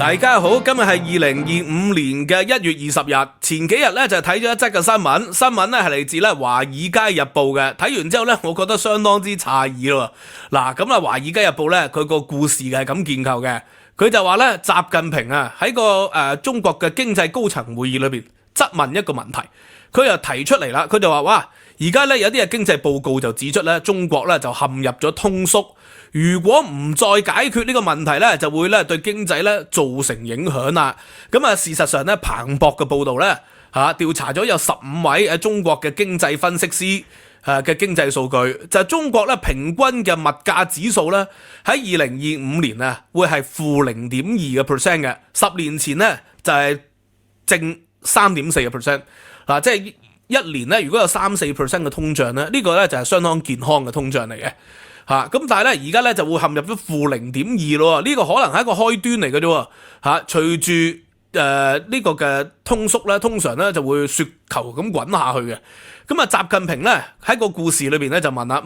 大家好，今日係2025年嘅1月20日。前幾日咧就睇咗一則嘅新聞，新聞咧係嚟自咧《華爾街日報》嘅。睇完之後咧，我覺得相當之詫異咯。嗱，咁啊，《華爾街日報》咧佢個故事係咁建構嘅，佢就話咧習近平啊喺個中國嘅經濟高層會議裏邊質問一個問題，佢又提出嚟啦，佢就話哇，而家咧有啲嘅經濟報告就指出咧中國咧就陷入咗通縮。如果唔再解決呢個問題咧，就會咧對經濟咧造成影響啦。咁啊，事實上咧，彭博嘅報導咧調查咗有15位中國嘅經濟分析師嘅經濟數據，就係中國咧平均嘅物價指數咧喺2025年啊會係負0.2%嘅，10年前咧就係正3.4%。嗱，即係一年咧如果有3-4% 嘅通脹咧，呢個咧就係相當健康嘅通脹嚟嘅。咁但係咧，而家咧就會陷入咗負0.2咯，呢個可能係一個開端嚟嘅啫。隨住呢個嘅通縮咧，通常咧就會雪球咁滾下去嘅。咁啊，習近平咧喺個故事裏邊咧就問啦，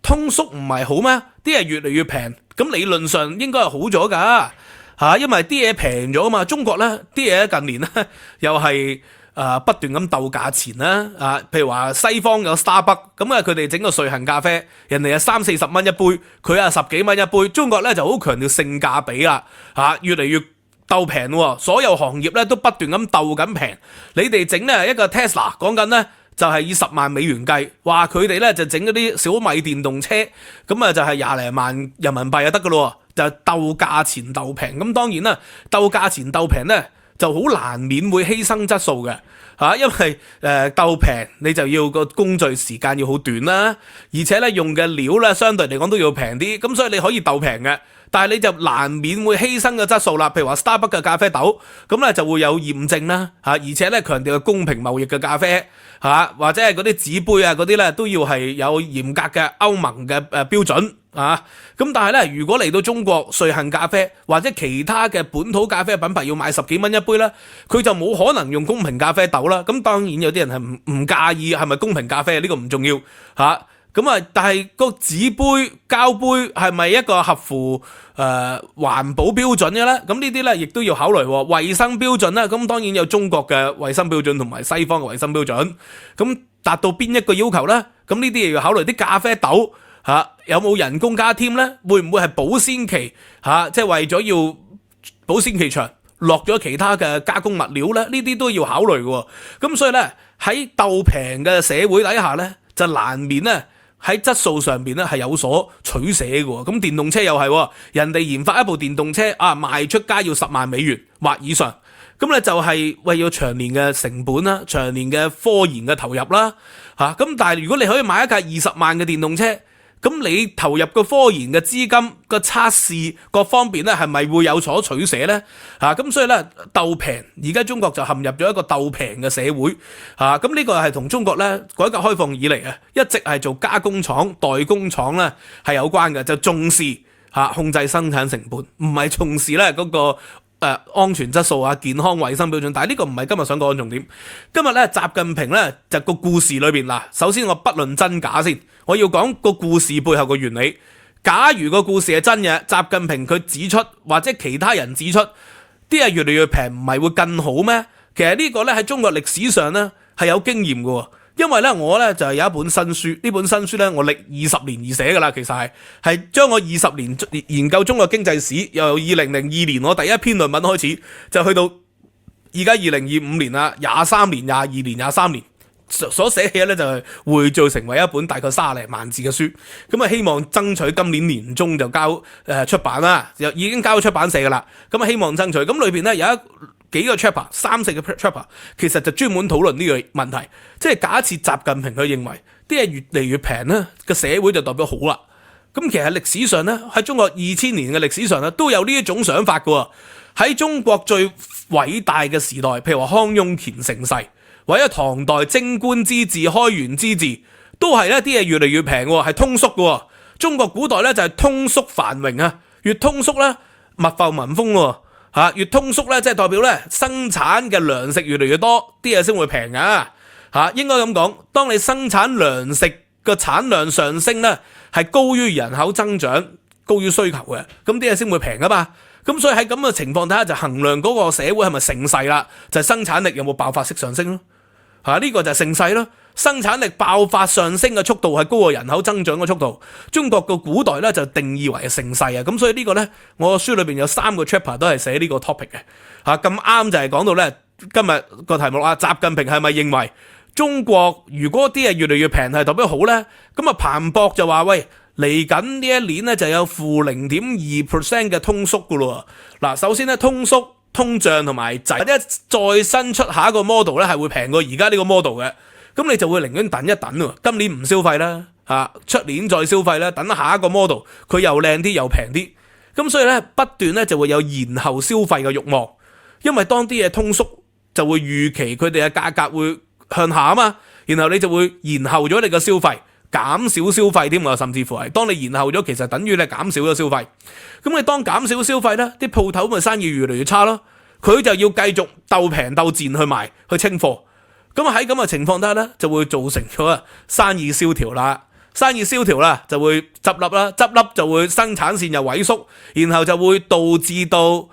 通縮唔係好咩？啲嘢越嚟越平，咁理論上應該係好咗噶因為啲嘢平咗啊嘛。中國咧啲嘢近年咧又係不斷咁鬥價錢啦，譬如話西方有 Starbucks， 咁啊佢哋整個瑞幸咖啡，人哋係30-40蚊一杯，佢係10幾蚊一杯。中國咧就好強調性價比啦，越嚟越鬥平喎，所有行業咧都不斷咁鬥緊平。你哋整咧一個 Tesla 講緊咧就係以10萬美元計，話佢哋咧就整嗰啲小米電動車，咁啊就係20零萬人民幣就得噶咯，就係鬥價錢鬥平。咁當然啦，鬥價錢鬥平咧就好難免會犧牲質素嘅，因為鬥平你就要個工序時間要好短啦，而且咧用嘅料咧相對嚟講都要平啲，咁所以你可以鬥平嘅，但係你就難免會犧牲個質素啦。譬如話 Starbucks 嘅咖啡豆，咁咧就會有驗證啦，而且咧強調公平貿易嘅咖啡，或者係嗰啲紙杯啊嗰啲咧都要係有嚴格嘅歐盟嘅標準。咁但係咧，如果嚟到中國瑞幸咖啡或者其他嘅本土咖啡品牌要賣10幾蚊一杯咧，佢就冇可能用公平咖啡豆啦。咁當然有啲人係唔介意係咪公平咖啡，呢個唔重要但係個紙杯膠杯係咪一個合乎環保標準嘅咧？咁呢啲咧亦都要考慮衛生標準啦。咁當然有中國嘅衛生標準同埋西方嘅衛生標準，咁達到邊一個要求咧？咁呢啲又要考慮啲咖啡豆有冇人工加添咧？會唔會係保鮮期即係為咗要保鮮期長，落咗其他嘅加工物料咧？呢啲都要考慮嘅。咁所以咧喺鬥平嘅社會底下咧，就難免咧喺質素上邊咧係有所取捨嘅。咁電動車又係，人哋研發一部電動車賣出街要10萬美元或以上，咁咧就係為咗長年嘅成本啦，長年嘅科研嘅投入啦。咁但係如果你可以買一架20萬嘅電動車，咁你投入個科研嘅資金個測試各方面咧，係咪會有所取捨咧？咁所以咧鬥平，而家中國就陷入咗一個鬥平嘅社會。咁呢個係同中國咧改革開放以嚟一直係做加工廠、代工廠咧係有關嘅，就重視控制生產成本，唔係重視咧嗰個安全質素健康衛生標準。但係呢個唔係今日想講嘅重點。今日咧習近平咧就個故事裏邊嗱，首先我不論真假先，我要講個故事背後嘅原理。假如個故事係真嘅，習近平佢指出或者其他人指出啲嘢越嚟越平，唔係會更好咩？其實呢個咧喺中國歷史上咧係有經驗嘅。因為咧我咧就係有一本新書，呢本新書咧我歷20年而寫噶啦，其實係將我20年研究中國經濟史，由2002年我第一篇論文開始，就去到而家2025年啦，23年、22年、23年所寫嘅咧就係匯聚成為一本大概30零萬字嘅書。咁啊希望爭取今年年中就交出版啦，又已經交咗出版社噶啦。咁啊希望爭取，咁裏邊咧有幾個 chapter， 3-4個 chapter， 其實就專門討論呢個問題，即係假設習近平佢認為啲嘢越嚟越平咧，個社會就代表好啦。咁其實歷史上咧，喺中國2000年嘅歷史上咧，都有呢一種想法嘅。喺中國最偉大嘅時代，譬如話康雍乾盛世，或者唐代貞觀之治、開元之治，都係咧啲嘢越嚟越平，係通縮嘅。中國古代咧就係通縮繁榮啊，越通縮咧物阜民豐。越通縮咧，即係代表咧生產嘅糧食越嚟越多，啲嘢先會平啊！應該咁講，當你生產糧食個產量上升咧，係高於人口增長、高於需求嘅，咁啲嘢先會平啊嘛！咁所以喺咁嘅情況底下就衡量嗰個社會係咪盛世啦，就係生產力有冇爆發式上升咯。呢個就係盛世咯。生產力爆發上升嘅速度係高過人口增長嘅速度。中國個古代咧就定義為盛世啊。咁所以呢個咧，我書裏邊有3個 chapter 都係寫呢個 topic 嘅。咁啱就係講到咧今日個題目啦。習近平係咪認為中國如果啲嘢越嚟越平係代表好咧？咁啊彭博就話喂，嚟緊呢一年咧就有負0.2% 嘅通縮噶咯。嗱，首先咧通脹同埋滯，再新出下一個 model 咧係會平過而家呢個 model 嘅。咁你就會寧願等一等喎，今年唔消費啦，出年再消費啦，等下一個 model 佢又靚啲又平啲，咁所以咧不斷咧就會有延後消費嘅慾望，因為當啲嘢通縮就會預期佢哋嘅價格會向下啊嘛，然後你就會延後咗你嘅消費，減少消費添啊，甚至乎係當你延後咗，其實等於你減少咗消費，咁你當減少消費咧，啲鋪頭咪生意越嚟越差咯，佢就要繼續鬥平鬥賤去賣去清貨。咁喺咁嘅情況底下咧，就會造成咗生意蕭條啦。生意蕭條啦，就會執笠啦。執笠就會生產線又萎縮，然後就會導致到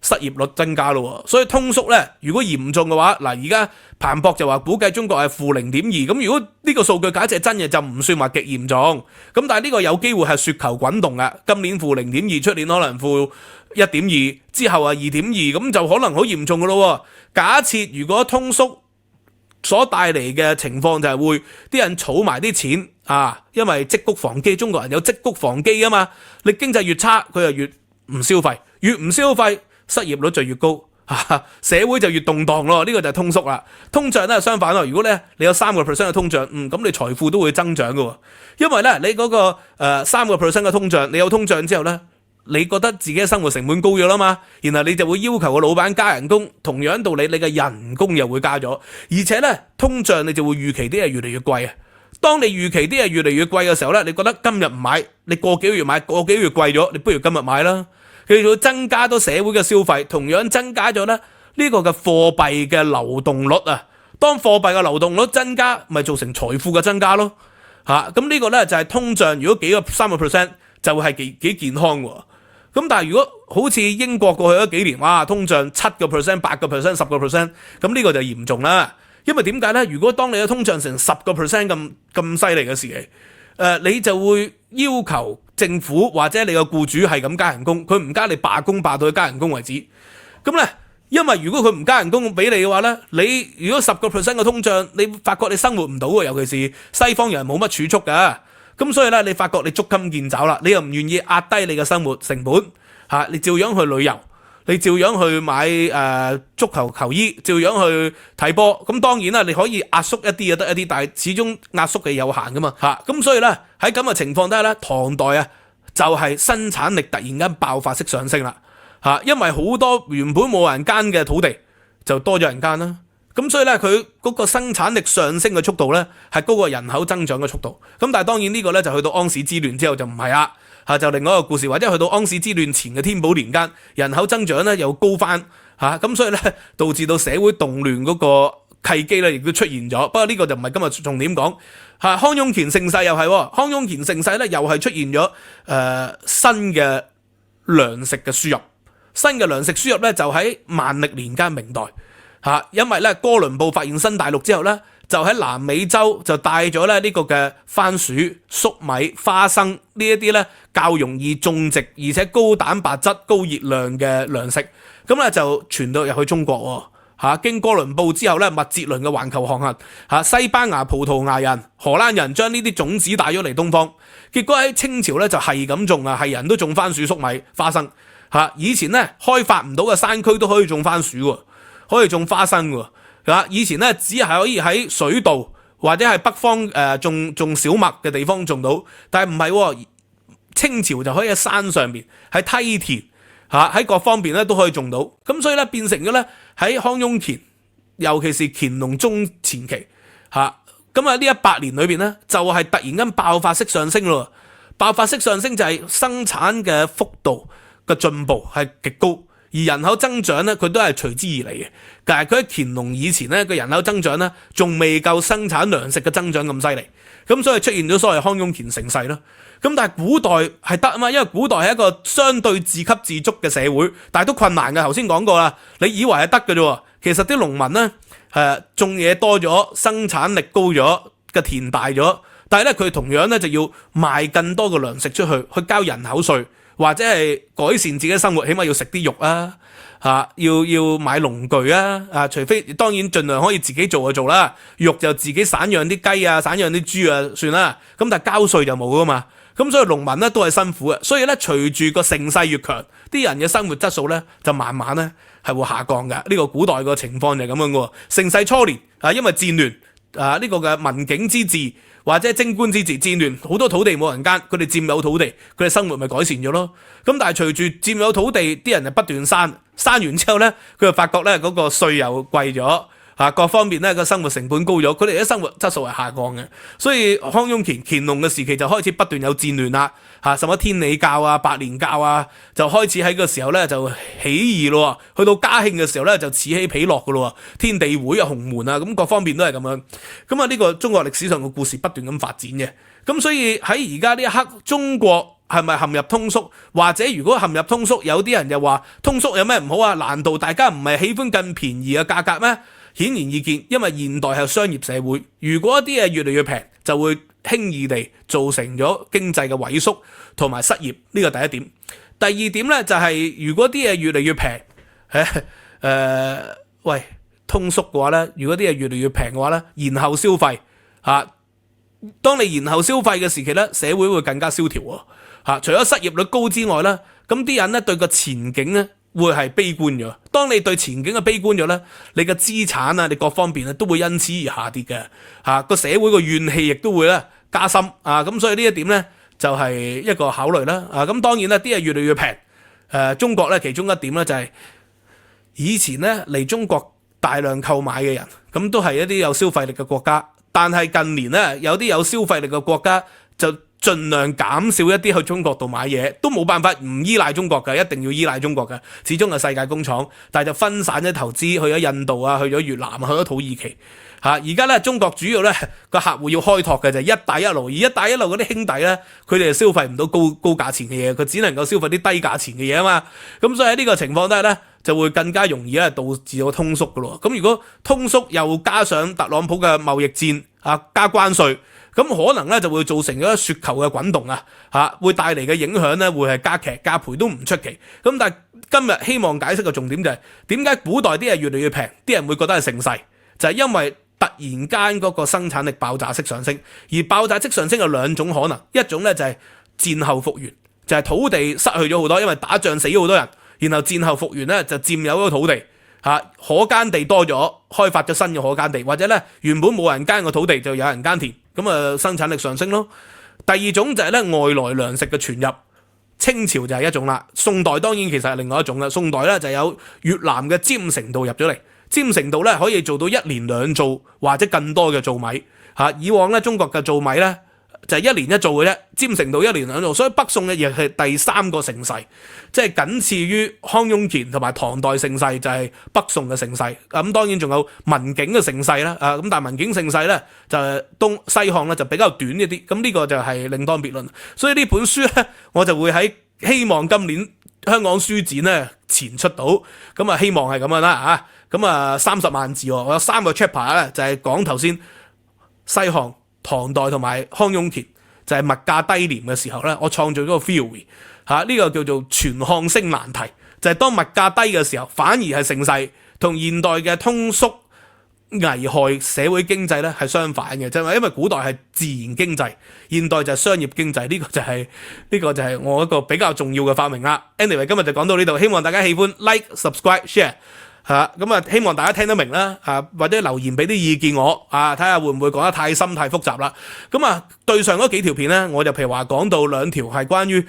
失業率增加咯。所以通縮咧，如果嚴重嘅話，嗱而家彭博就話估計中國係負0.2。咁如果呢個數據假設係真嘅，就唔算話極嚴重。咁但係呢個有機會係雪球滾動嘅。今年負0.2，出年可能負1.2，之後啊2.2，咁就可能好嚴重噶咯。假設如果通縮所帶嚟嘅情況就係會啲人儲埋啲錢因為積谷防饑，中國人有積谷防饑啊嘛。你經濟越差，佢就越唔消費，越唔消費，失業率就越高，社會就越動盪咯。呢個就係通縮啦。通脹咧相反咯，如果咧你有3% 嘅通脹，咁你財富都會增長噶，因為咧你嗰個3% 嘅通脹，你有通脹之後咧，你覺得自己嘅生活成本高咗啦嘛，然後你就會要求個老闆加人工，同樣道理你嘅人工又會加咗，而且咧通脹你就會預期啲嘢越嚟越貴啊。當你預期啲嘢越嚟越貴嘅時候咧，你覺得今日唔買，你過幾個月買，過幾個月貴咗，你不如今日買啦。佢就會增加咗社會嘅消費，同樣增加咗咧呢個嘅貨幣嘅流動率啊。當貨幣嘅流動率增加，咪造成財富嘅增加咯。咁呢個咧就係通脹，如果幾個3% 就係幾健康喎。咁但係如果好似英國過去咗幾年，哇，通脹7%、8%、10%，咁呢個就嚴重啦。因為點解咧？如果當你嘅通脹成10%咁犀利嘅時期，你就會要求政府或者你個僱主係咁加人工，佢唔加你罷工罷到去加人工為止。咁咧，因為如果佢唔加人工俾你嘅話咧，你如果10%嘅通脹，你發覺你生活唔到啊，尤其是西方人冇乜儲蓄噶。咁所以咧，你發覺你捉襟見肘啦，你又唔願意壓低你嘅生活成本，你照樣去旅遊，你照樣去買足球球衣，照樣去睇波。咁當然啦，你可以壓縮一啲就得一啲，但係始終壓縮嘅有限噶嘛。咁所以咧喺咁嘅情況底下咧，唐代就係生產力突然間爆發式上升啦。因為好多原本冇人耕嘅土地就多咗人耕啦。咁所以咧，佢嗰個生產力上升嘅速度咧，係高過人口增長嘅速度。咁但係當然呢個咧就去到安史之亂之後就唔係啦，就另外一個故事，或者去到安史之亂前嘅天寶年間，人口增長咧又高翻，咁所以咧導致到社會動亂嗰個契機咧亦都出現咗。不過呢個就唔係今日重點講。康雍乾盛世又係，康雍乾盛世咧又係出現咗新嘅糧食嘅輸入。新嘅糧食輸入咧就喺萬曆年間明代。因為咧哥倫布發現新大陸之後咧，就喺南美洲就帶咗咧呢個嘅番薯、粟米、花生呢一啲咧較容易種植而且高蛋白質、高熱量嘅糧食，咁咧就傳到入去中國。經哥倫布之後咧，麥哲倫嘅環球航行，西班牙、葡萄牙人、荷蘭人將呢啲種子帶咗嚟東方，結果喺清朝咧就係咁種係人都種番薯、粟米、花生。以前咧開發唔到嘅山區都可以種番薯喎。可以種花生喎，以前咧只係可以喺水稻或者係北方種小麥嘅地方種到，但係唔係，清朝就可以喺山上邊、喺梯田喺各方面咧都可以種到，咁所以咧變成咗咧喺康雍乾，尤其是乾隆中前期咁呢100年裏邊咧就係突然間爆發式上升咯，爆發式上升就係生產嘅幅度嘅進步係極高。而人口增長咧佢都係隨之而嚟嘅。但係佢喺乾隆以前咧個人口增長咧仲未夠生產糧食嘅增長咁犀利，咁所以出現咗所謂康雍乾盛世咯。咁但係古代係得啊嘛，因為古代係一個相對自給自足嘅社會，但係都困難嘅。頭先講過啦，你以為係得嘅啫，其實啲農民咧種嘢多咗，生產力高咗，嘅田大咗，但係咧佢同樣咧就要賣更多嘅糧食出去交人口稅，或者係改善自己嘅生活，起碼要食啲肉啊，要買農具啊，除非當然盡量可以自己做就做啦，肉就自己散養啲雞啊，散養啲豬啊算啦，咁但係交稅就冇噶嘛。咁所以農民咧都係辛苦嘅，所以咧隨住個盛世越強，啲人嘅生活質素咧就慢慢咧係會下降嘅。呢個古代個情況就係咁樣嘅。盛世初年因為戰亂呢個嘅民境之治或者貞觀之治戰亂，好多土地冇人耕，佢哋佔有土地，佢哋生活咪改善咗咯。咁但係隨住佔有土地，啲人就不斷生完之後咧，佢就發覺咧嗰個稅又貴咗。各方面咧個生活成本高咗，佢哋嘅生活質素係下降嘅，所以康雍乾隆嘅時期就開始不斷有戰亂啦，什麼天理教啊、白蓮教啊，就開始喺個時候咧就起義咯，去到嘉慶嘅時候咧就此起彼落噶咯，天地會啊、洪門啊，咁各方面都係咁樣。咁呢個中國歷史上嘅故事不斷咁發展嘅，咁所以喺而家呢一刻，中國係咪陷入通縮？或者如果陷入通縮，有啲人又話通縮有咩唔好啊？難道大家唔係喜歡更便宜嘅價格咩？顯然易見，因為現代係商業社會，如果一啲嘢越嚟越平，就會輕易地造成咗經濟嘅萎縮同埋失業，呢個第一點。第二點咧就係如果啲嘢越嚟越平，通縮嘅話咧，如果啲嘢越嚟越平嘅話咧，延後消費當你延後消費嘅時期咧，社會會更加蕭條除咗失業率高之外咧，咁啲人咧對個前景咧會係悲觀咗。當你對前景嘅悲觀咗咧，你嘅資產啊，你各方面都會因此而下跌嘅。個社會個怨氣亦都會咧加深咁所以呢一點咧就係一個考慮啦。咁當然啦，啲嘢越嚟越平。中國咧其中一點咧就係以前咧嚟中國大量購買嘅人，咁都係一啲有消費力嘅國家。但係近年咧有啲有消費力嘅國家就盡量減少一啲去中國度買嘢，都冇辦法唔依賴中國嘅，一定要依賴中國嘅，始終係世界工廠。但係就分散咗投資去咗印度啊，去咗越南啊，去咗土耳其而家咧中國主要咧個客戶要開拓嘅就係一帶一路，而一帶一路嗰啲兄弟咧，佢哋消費唔到高價錢嘅嘢，佢只能夠消費啲低價錢嘅嘢啊嘛。咁所以喺呢個情況底下咧，就會更加容易咧導致到通縮嘅咯。咁如果通縮又加上特朗普嘅貿易戰加關稅，咁可能咧就會造成咗雪球嘅滾動會帶嚟嘅影響咧會係加劇加倍都唔出奇。咁但係今日希望解釋嘅重點就係點解古代啲嘢越嚟越平，啲人會覺得係盛世，就係因為突然間嗰個生產力爆炸式上升，而爆炸式上升有兩種可能，一種咧就係戰後復原，就係土地失去咗好多，因為打仗死咗好多人，然後戰後復原咧就佔有咗土地可耕地多咗，開發咗新嘅可耕地，或者咧原本冇人耕嘅土地就有人耕田，咁生產力上升咯。第二種就係咧外來糧食嘅傳入，清朝就係一種啦，宋代當然其實係另外一種啦。宋代咧就有越南嘅占城稻入咗嚟。占城稻咧可以做到1年2造或者更多嘅稻米以往咧中國嘅稻米咧就係1年1造嘅啫，占城稻1年2造，所以北宋嘅亦係第3個盛世，即係僅次於康雍乾同埋唐代盛世，就係北宋嘅盛世。咁當然仲有文景嘅盛世啦，咁但係文景盛世咧就係東西漢咧就比較短一啲，咁呢個就係另當別論。所以呢本書咧我就會喺希望今年香港書展咧前出到，咁希望係咁樣啦咁30萬字我有3個 chapter 咧就係講頭先西漢、唐代同埋康雍乾，就係物價低廉嘅時候咧，我創造咗個 theory 呢個叫做全項升難題，就係當物價低嘅時候反而係盛世，同現代嘅通縮危害社會經濟咧係相反嘅，就係因為古代係自然經濟，現代就係商業經濟，呢個就係我一個比較重要嘅發明啦。Anyway 今日就講到呢度，希望大家喜歡 like subscribe share 希望大家聽得明啦或者留言俾啲意見我睇下會唔會講得太深太複雜啦。對上嗰幾條片咧，我就譬如話講到2條係關於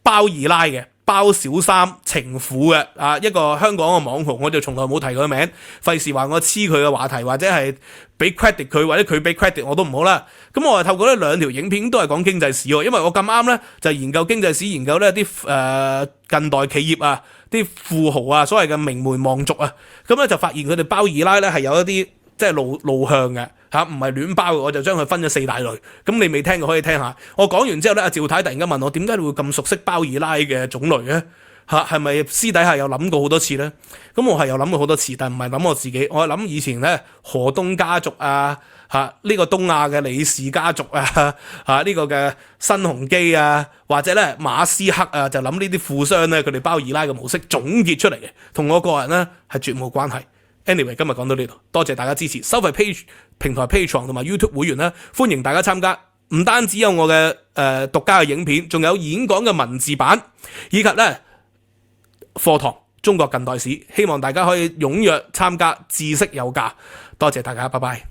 包二奶嘅包小三情婦嘅啊一個香港嘅網紅，我就從來冇提佢名，費事話我黐佢嘅話題，或者係俾 credit 佢，或者佢俾 credit 我都唔好啦。咁我係透過呢兩條影片都係講經濟史喎，因為我咁啱咧就研究經濟史，研究呢啲近代企業啊，啲富豪啊，所謂嘅名門望族啊，咁咧就發現佢哋包二奶咧係有一啲即係路向嘅嚇，唔係亂包嘅，我就將佢分咗4大類。咁你未聽過可以聽下。我講完之後咧，阿趙太突然間問我點解你會咁熟悉包二奶嘅種類咧？嚇係咪私底下有諗過好多次咧？咁我係有諗過好多次，但唔係諗我自己，我係諗以前咧河東家族啊，嚇呢個東亞嘅李氏家族啊，嚇呢個嘅新鴻基啊，或者咧馬斯克啊，就諗呢啲富商咧佢哋包二奶嘅模式總結出嚟嘅，同我個人咧係絕無關係。Anyway， 今日講到呢度，多謝大家支持。收費平台 Patreon 同埋 YouTube 會員咧，歡迎大家參加。唔單止有我嘅獨家嘅影片，仲有演講嘅文字版，以及咧課堂中國近代史。希望大家可以踴躍參加，知識有價。多謝大家，拜拜。